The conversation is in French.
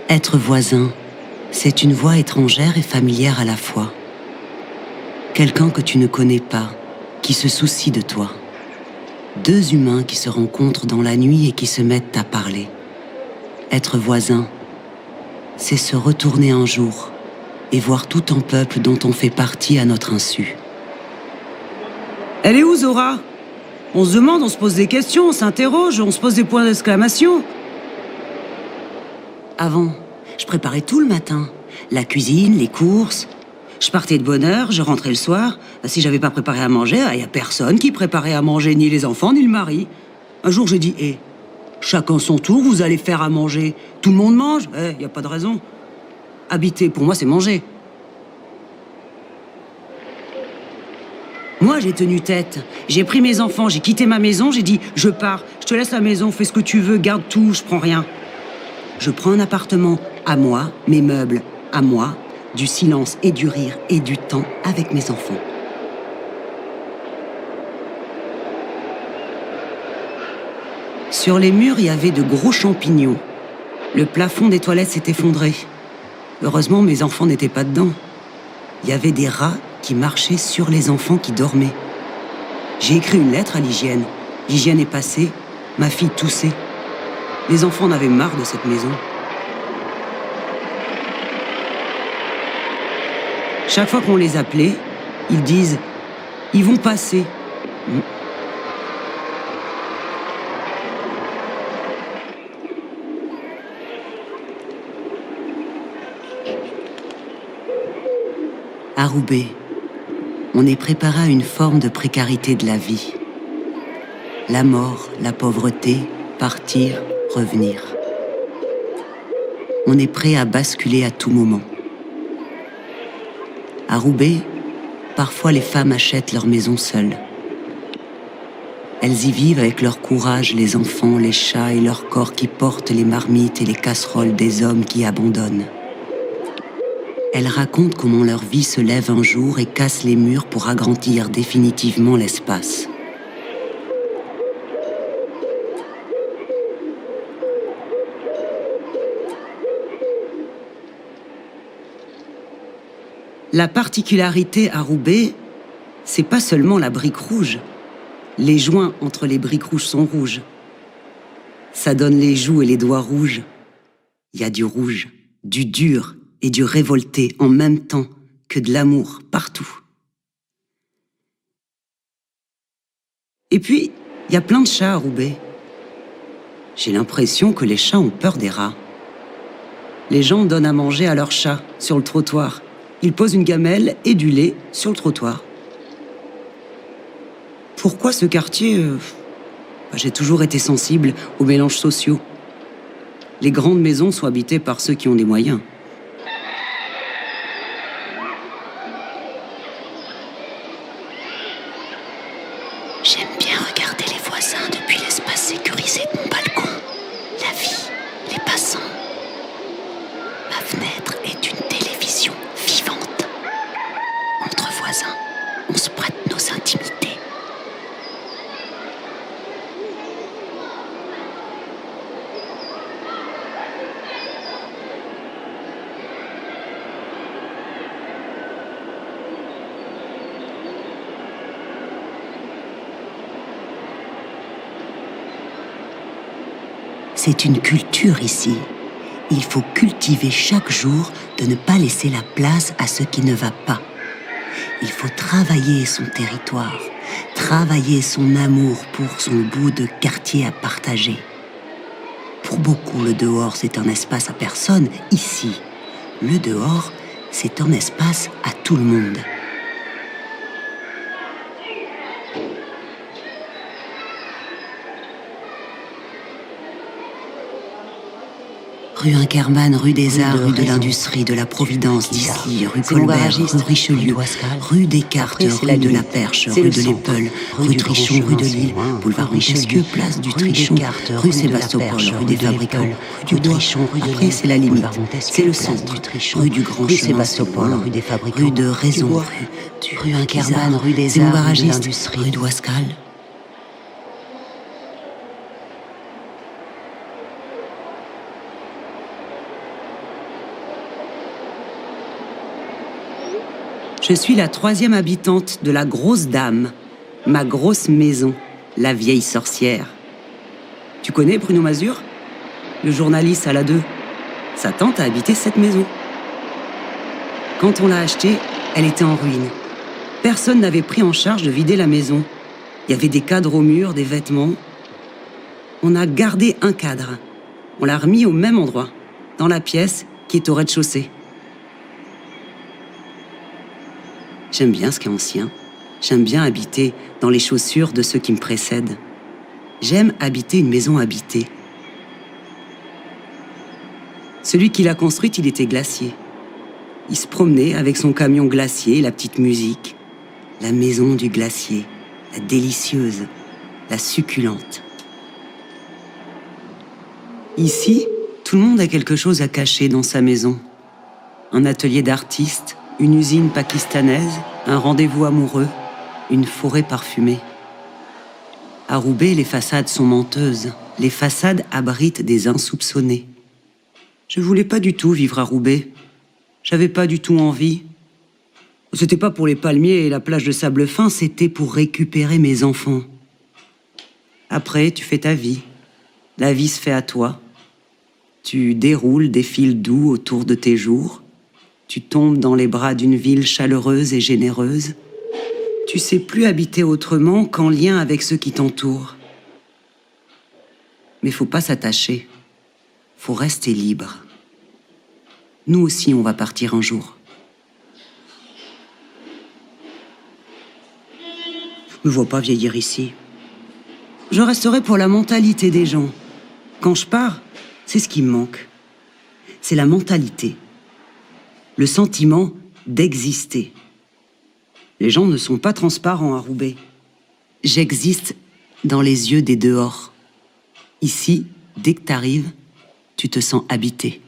Être voisin, c'est une voix étrangère et familière à la fois. Quelqu'un que tu ne connais pas, qui se soucie de toi. Deux humains qui se rencontrent dans la nuit et qui se mettent à parler. Être voisin, c'est se retourner un jour et voir tout un peuple dont on fait partie à notre insu. Elle est où, Zora? On se demande, on se pose des questions, on s'interroge, on se pose des points d'exclamation. Avant, je préparais tout le matin. La cuisine, les courses. Je partais de bonne heure, je rentrais le soir. Si j'avais pas préparé à manger, il y a personne qui préparait à manger, ni les enfants, ni le mari. Un jour, j'ai dit, chacun son tour, vous allez faire à manger. Tout le monde mange, y a pas de raison. Habiter, pour moi, c'est manger. Moi, j'ai tenu tête. J'ai pris mes enfants, j'ai quitté ma maison, j'ai dit, je pars, je te laisse la maison, fais ce que tu veux, garde tout, je prends rien. Je prends un appartement à moi, mes meubles à moi, du silence et du rire et du temps avec mes enfants. Sur les murs, il y avait de gros champignons. Le plafond des toilettes s'est effondré. Heureusement, mes enfants n'étaient pas dedans. Il y avait des rats qui marchaient sur les enfants qui dormaient. J'ai écrit une lettre à l'hygiène. L'hygiène est passée, ma fille toussait. Les enfants en avaient marre de cette maison. Chaque fois qu'on les appelait, ils disent « Ils vont passer ». À Roubaix, on est préparé à une forme de précarité de la vie. La mort, la pauvreté, partir, revenir. On est prêt à basculer à tout moment. À Roubaix, parfois les femmes achètent leur maison seules. Elles y vivent avec leur courage, les enfants, les chats et leur corps qui portent les marmites et les casseroles des hommes qui abandonnent. Elles racontent comment leur vie se lève un jour et casse les murs pour agrandir définitivement l'espace. La particularité à Roubaix, c'est pas seulement la brique rouge. Les joints entre les briques rouges sont rouges. Ça donne les joues et les doigts rouges. Il y a du rouge, du dur et du révolté en même temps que de l'amour partout. Et puis, il y a plein de chats à Roubaix. J'ai l'impression que les chats ont peur des rats. Les gens donnent à manger à leurs chats sur le trottoir. Ils posent une gamelle et du lait sur le trottoir. Pourquoi ce quartier J'ai toujours été sensible aux mélanges sociaux. Les grandes maisons sont habitées par ceux qui ont des moyens. J'aime bien regarder les voisins depuis l'espace sécurisé de mon balcon. La vie, les passants. Ma fenêtre est une télévision vivante. Entre voisins, on se prête nos intimités. C'est une culture ici. Il faut cultiver chaque jour de ne pas laisser la place à ce qui ne va pas. Il faut travailler son territoire, travailler son amour pour son bout de quartier à partager. Pour beaucoup, le dehors, c'est un espace à personne. Ici, le dehors, c'est un espace à tout le monde. Rue Inkermann, rue des Arts, rue de l'Industrie, de la Providence, d'Issy, rue Colbert, rue Richelieu, rue Descartes, rue de la Perche, rue de l'Épeule, rue Trichon, rue de Lille, boulevard Montesquieu, place du Trichon, rue Sébastopol, rue des Fabricants, rue du Trichon, après c'est la limite, c'est le centre, rue du Grand Chemin, rue des Fabricants, rue de Raison, rue Inkermann, rue des Arts, rue de l'Industrie, rue d'Ouascal. Je suis la 3e habitante de la grosse dame, ma grosse maison, la vieille sorcière. Tu connais Bruno Mazur? Le journaliste à la 2. Sa tante a habité cette maison. Quand on l'a achetée, elle était en ruine. Personne n'avait pris en charge de vider la maison. Il y avait des cadres au mur, des vêtements. On a gardé un cadre. On l'a remis au même endroit, dans la pièce qui est au rez-de-chaussée. J'aime bien ce qui est ancien. J'aime bien habiter dans les chaussures de ceux qui me précèdent. J'aime habiter une maison habitée. Celui qui l'a construite, il était glacier. Il se promenait avec son camion glacier et la petite musique. La maison du glacier, la délicieuse, la succulente. Ici, tout le monde a quelque chose à cacher dans sa maison. Un atelier d'artiste, une usine pakistanaise, un rendez-vous amoureux, une forêt parfumée. À Roubaix, les façades sont menteuses. Les façades abritent des insoupçonnés. Je voulais pas du tout vivre à Roubaix. J'avais pas du tout envie. C'était pas pour les palmiers et la plage de sable fin, c'était pour récupérer mes enfants. Après, tu fais ta vie. La vie se fait à toi. Tu déroules des fils doux autour de tes jours. Tu tombes dans les bras d'une ville chaleureuse et généreuse. Tu sais plus habiter autrement qu'en lien avec ceux qui t'entourent. Mais faut pas s'attacher. Faut rester libre. Nous aussi, on va partir un jour. Je me vois pas vieillir ici. Je resterai pour la mentalité des gens. Quand je pars, c'est ce qui me manque. C'est la mentalité. Le sentiment d'exister. Les gens ne sont pas transparents à Roubaix. J'existe dans les yeux des dehors. Ici, dès que t'arrives, tu te sens habité.